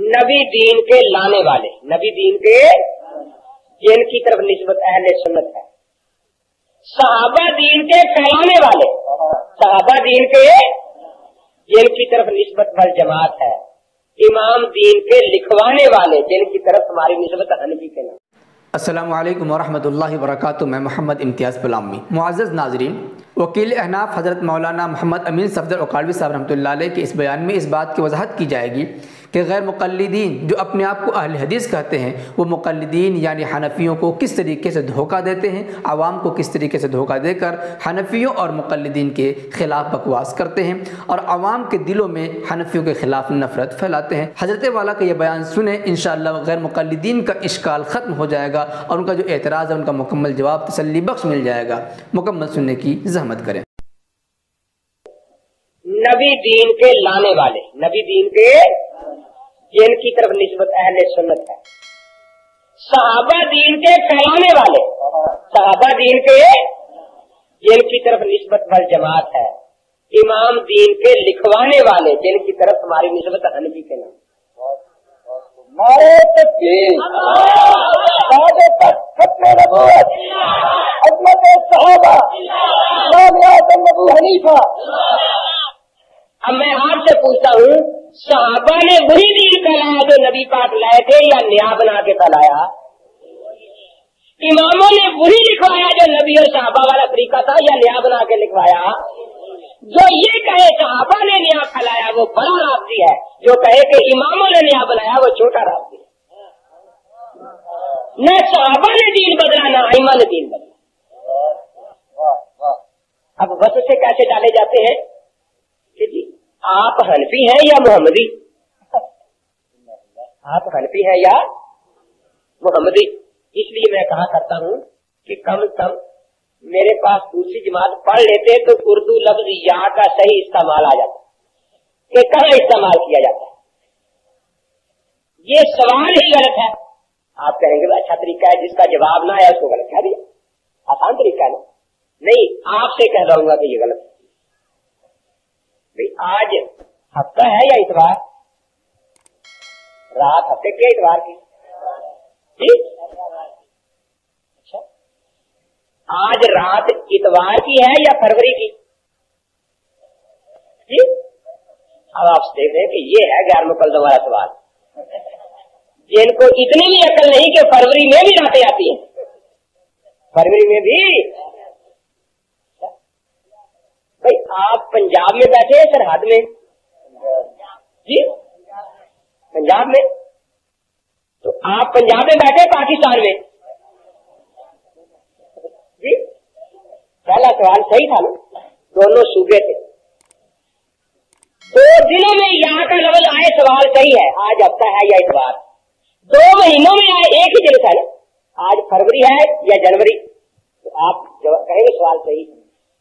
नबी दीन के लाने वाले, नबी दीन के जिनकी तरफ निस्बत अहले सुन्नत है। सहाबा दीन के फैलाने वाले, सहाबा दीन के जिनकी तरफ निस्बत वल जमात है। इमाम दीन के लिखवाने वाले, जिनकी तरफ हमारी निस्बत हनफी के नाम। अस्सलामु अलैकुम वरहमतुल्लाहि वबरकातुहू। मैं मोहम्मद इम्तियाज़ गुलामी। मुअज़्ज़ज़ नाज़रीन, वकील अहनाफ हज़रत मौलाना मोहम्मद अमीन सफ़दर ओकालवी साहब रहमतुल्लाह अलैह के इस बयान में इस बात की वजाहत की जाएगी कि गैर मुक़ल्लिदीन जो अपने आप को अहले हदीस कहते हैं, वो मुक़ल्लिदीन यानी हनफियों को किस तरीके से धोखा देते हैं, आवाम को किस तरीके से धोखा देकर हनफियों और मुक़ल्लिदीन के ख़िलाफ़ बकवास करते हैं और आवाम के दिलों में हनफियों के ख़िलाफ़ नफ़रत फैलाते हैं। हज़रत वाला का ये बयान सुने, इंशाअल्लाह गैर मुक़ल्लिदीन का इश्काल ख़त्म हो जाएगा और उनका जो एतराज़ है उनका मुकम्मल जवाब तसल्ली बख्श मिल जाएगा। मुकम्मल सुनने की ज़हमत करें। नबी दीन के लाने वाले, नबी दीन के जिनकी तरफ निस्बत अहले सुन्नत है। सहाबा दीन के फैलाने वाले, सहाबा दीन के जिनकी तरफ निस्बत वल जमात है। इमाम दीन के लिखवाने वाले, जिनकी तरफ हमारी निस्बत हनफी के नाम। नारे तकबीर, खत्म नबूवत, अज़मत सहाबा, इमाम आज़म अबू हनीफा। अब मैं आपसे पूछता हूँ, सहाबा ने वही दीन फैलाया जो नबी पाक लाए थे या नया बना के फैलाया? इमामों ने वही लिखवाया जो नबी और सहाबा वाला तरीका था या नया बना के लिखवाया? जो ये कहे सहाबा ने नया फैलाया वो बड़ा रास्ती है, जो कहे कि इमामों ने नया बनाया वो छोटा रास्ती है। न सहाबा ने दीन बदला न इमाम ने दीन बदला। अब वस से कैसे डाले जाते हैं कि जी आप हनफी हैं या मोहम्मदी? आप हनफी हैं या मोहम्मदी? इसलिए मैं कहा करता हूँ कि कम से कम मेरे पास दूसरी जमात पढ़ लेते तो उर्दू लफ्ज या का सही इस्तेमाल आ जाता कि कहाँ इस्तेमाल किया जाता है। ये सवाल ही गलत है। आप कहेंगे अच्छा तरीका है, जिसका जवाब ना है उसको गलत कह दिया, आसान तरीका है ना? नहीं, आपसे कह दूंगा कि ये गलत है। आज हफ्ता है या इतवार? रात हफ्ते के इतवार की? अच्छा, आज रात इतवार की है या फरवरी की? जी, अब आप देख रहे हैं कि ये है गैर मुकल्लम वाला सवाल। जिनको इतनी भी अकल नहीं कि फरवरी में भी रातें आती हैं, फरवरी में भी। भाई आप पंजाब में बैठे हैं सरहद में? जी, पंजाब में। तो आप पंजाब में बैठे पाकिस्तान में? जी, पहला सवाल सही था ना? दोनों सूबे थे। 2 दिनों में यहाँ का लफ्ज आए सवाल सही है। आज हफ्ता है या इतवार? 2 महीनों में आए एक ही दिन है ना? आज फरवरी है या जनवरी? तो आप कहेंगे सवाल सही,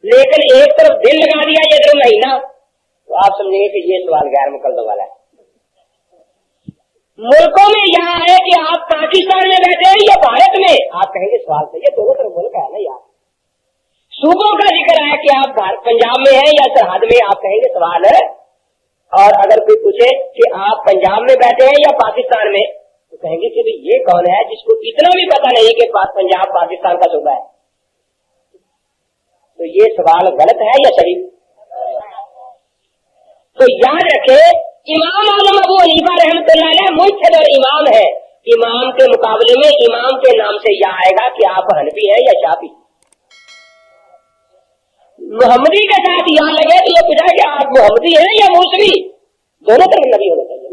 लेकिन एक तरफ दिन लगा दिया या इधर महीना, तो आप समझेंगे कि ये सवाल गैर मुकल्लम वाला है। मुल्कों में यहाँ है कि आप पाकिस्तान में बैठे हैं या भारत में, आप कहेंगे सवाल सही है, दोनों तरफ मुल्क है ना यार। सूबों का जिक्र है कि आप पंजाब में हैं या सरहद में, आप कहेंगे सवाल है। और अगर कोई पूछे कि आप पंजाब में बैठे हैं या पाकिस्तान में, तो कहेंगे कि ये कौन है जिसको इतना भी पता नहीं कि पंजाब पाकिस्तान का सूबा है। तो ये सवाल गलत है या सही? तो याद रखे, इमाम आज़म अबू हनीफा रहमतुल्लाह अलैह मुज्तहिद और इमाम है। इमाम के मुकाबले में इमाम के नाम से यह आएगा कि आप हनफी हैं या शाफी। मोहम्मदी के साथ यहाँ लगे तो ये पूछा कि आप मोहम्मदी हैं या मूसवी? दोनों तरफ नबी होना चाहिए।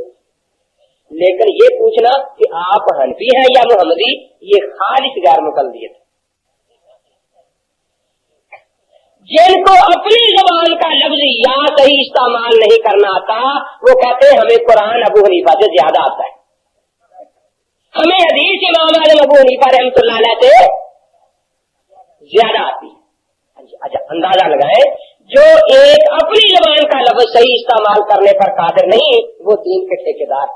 लेकिन ये पूछना कि आप हनफी हैं या मोहम्मदी, ये खालिस गैर मुकल्लदियत। जिनको अपनी ज़बान का लफ्ज या सही इस्तेमाल नहीं करना आता, वो कहते हैं हमें कुरान अबू हनीफा से ज्यादा आता है, हमें हदीस इमाम आज़म अबू हनीफा रहमतुल्लाह अलैह से ज्यादा आती है। अच्छा, अंदाजा लगाएं, जो एक अपनी ज़बान का लफ्ज सही इस्तेमाल करने पर कादिर नहीं, वो दीन के ठेकेदार।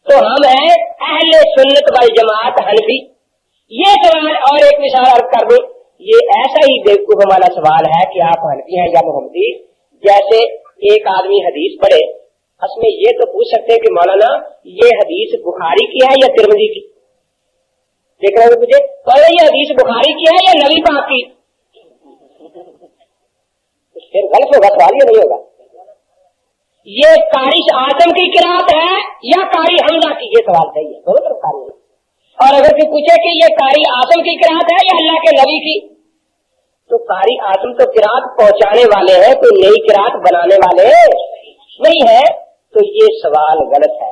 तो हम हैं अहले सुन्नत वल जमात हनफी। ये सवाल और एक मिसाल अर्ज कर दूं, ये ऐसा ही बेवकूफ वाला सवाल है कि आप हनफी हैं या मोहम्मदी। जैसे एक आदमी हदीस पढ़े اس میں یہ تو پوچھ سکتے ہیں کہ مولانا یہ حدیث بخاری کی ہے یا ترمذی کی؟ دیکھ رہے ہو مجھے یہ حدیث بخاری کی ہے یا نبی پاک کی؟ پھر غلط ہوگا سوال یہ نہیں ہوگا. یہ قاری اعظم کی قرات ہے یا قاری حمزہ کی؟ یہ سوال صحیح ہے دونوں طرف قاری ہے. اور اگر کوئی پوچھے کہ یہ قاری اعظم کی قرات ہے یا اللہ کے نبی کی تو قاری اعظم تو قرات پہنچانے والے ہیں، کوئی نئی قرات بنانے والے نہیں ہے، تو یہ سوال غلط ہے.